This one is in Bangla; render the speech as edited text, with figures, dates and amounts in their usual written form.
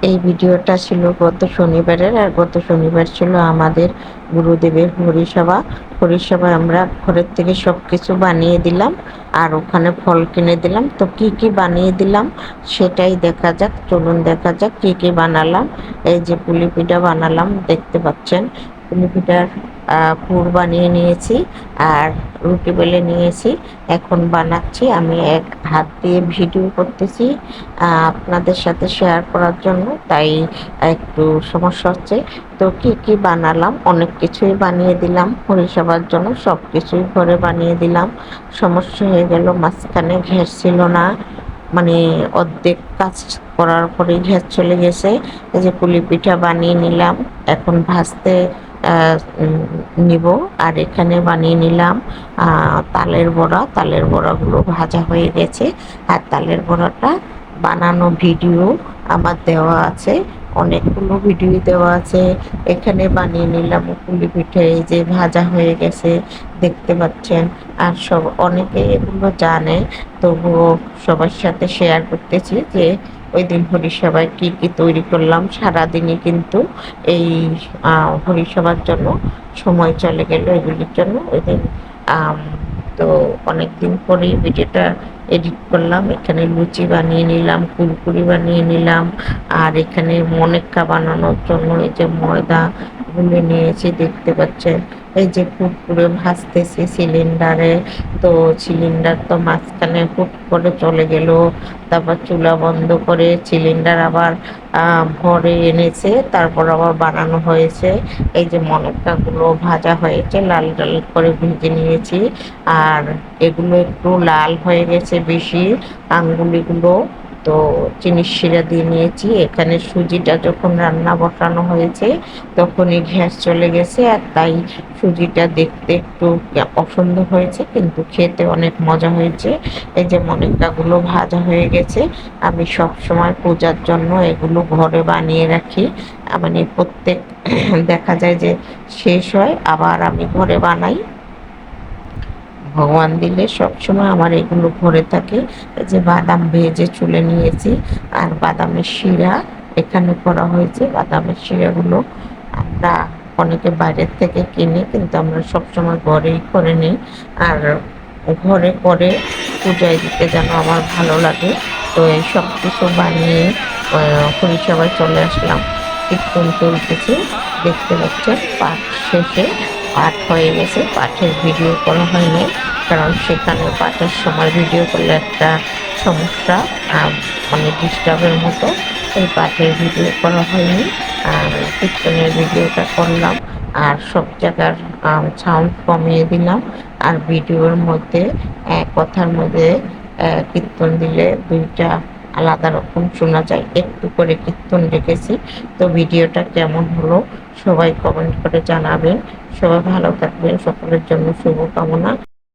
এই ভিডিওটা ছিল গত শনিবারের, আর গত শনিবার ছিল আমাদের গুরুদেবের হরিসভা। হরিসভায় আমরা ঘরের থেকে সব কিছু বানিয়ে দিলাম, আর ওখানে ফল কিনে দিলাম। তো কি কি বানিয়ে দিলাম সেটাই দেখা যাক, চলুন দেখা যাক কি কি বানালাম। এই যে পুলি পিঠা বানালাম, দেখতে পাচ্ছেন পুলি পিঠার পুর বানিয়ে নিয়েছি আর রুটি বেলে নিয়েছি। এখন বানাচ্ছি, আমি এক হাত দিয়ে ভিডিও করতেছি আপনাদের সাথে শেয়ার করার জন্য, তাই একটু সমস্যা হচ্ছে। তো কি কি বানালাম, অনেক কিছুই বানিয়ে দিলাম পরিষেবার জন্য, সব কিছুই ঘরে বানিয়ে দিলাম। সমস্যা হয়ে গেল, মাঝখানে গ্যাস ছিল না, মানে অর্ধেক কাজ করার পরে গ্যাস চলে গেছে। এই যে পুলি পিঠা বানিয়ে নিলাম, এখন ভাজতে নিব। আর এখানে বানিয়ে নিলাম তালের বড়া। তালের বড়াগুলো ভাজা হয়ে গেছে, আর তালের বড়াটা বানানো ভিডিও আমার দেওয়া আছে, অনেকগুলো ভিডিও দেওয়া আছে। এখানে বানিয়ে নিলাম পুলি পিঠে, এই যে ভাজা হয়ে গেছে দেখতে পাচ্ছেন। আর সব অনেকে এগুলো জানে, তবুও সবার সাথে শেয়ার করতেছি যে ওই দিন হরিসভায় কি কি তৈরি করলাম। সারাদিনই কিন্তু এই হরিসভার জন্য সময় চলে গেল, এগুলির জন্য। ওই দিন তো অনেক দিন পরেই ভিডিওটা এডিট করলাম। এখানে লুচি বানিয়ে নিলাম, কুরকুরি বানিয়ে নিলাম, আর এখানে মনেক্কা বানানোর জন্য এই যে ময়দা গুলে নিয়েছি দেখতে পাচ্ছেন। এই যে কুরকুরে ভাজতেছি সিলিন্ডারে, তো সিলিন্ডার তো মাঝখানে হুট করে চলে গেল। তারপর চুলা বন্ধ করে সিলিন্ডার আবার ভরে এনেছে, তারপর আবার বানানো হয়েছে। এই যে মনেক্কাগুলো ভাজা হয়েছে, লাল লাল করে ভেজে নিয়েছি। আর এগুলো একটু লাল হয়ে গেছে বেশি, আঙ্গুলিগুলো। তো চিনির শিরা দিয়ে নিয়েছি। এখানে সুজিটা যখন রান্না বসানো হয়েছে তখনই গ্যাস চলে গেছে, আর তাই সুজিটা দেখতে একটু অসুন্দর হয়েছে, কিন্তু খেতে অনেক মজা হয়েছে। এই যে মনেকাগুলো ভাজা হয়ে গেছে। আমি সব সময় পূজার জন্য এগুলো ঘরে বানিয়ে রাখি, মানে প্রত্যেক দেখা যায় যে শেষ হয় আবার আমি ঘরে বানাই। ভগবান দিলে সবসময় আমার এগুলো ঘরে থাকে। এই যে বাদাম ভেজে চুলে নিয়েছি, আর বাদামের শিরা এখানে করা হয়েছে। বাদামের শিরাগুলো আমরা অনেকে বাইরের থেকে কিনি, কিন্তু আমরা সবসময় ঘরেই করে নিই। আর ঘরে করে পূজায় দিতে যেন আমার ভালো লাগে। তো এই সব কিছু বানিয়ে পরিষেবায় চলে আসলাম। কীর্তন চলতেছে দেখতে পাচ্ছেন, পাঠ শেষে পাঠ হয়ে গেছে। পাঠের ভিডিও করা হয়নি, কারণ সেখানে পাঠের সময় ভিডিও করলে একটা সমস্যা, মানে ডিস্টার্বের মতো। এই পাঠের ভিডিও করা হয়নি, আর কীর্তনের ভিডিওটা করলাম। আর সব জায়গার সাউন্ড কমিয়ে দিলাম। আর ভিডিওর মধ্যে কথার মধ্যে কীর্তন দিলে দুইটা আলাদা রকম শোনা যায়, একটু করে কীর্তন রেখেছি। তো ভিডিওটা কেমন হলো সবাই কমেন্ট করে জানাবেন। সবাই ভালো থাকবেন, সকলের জন্য শুভকামনা।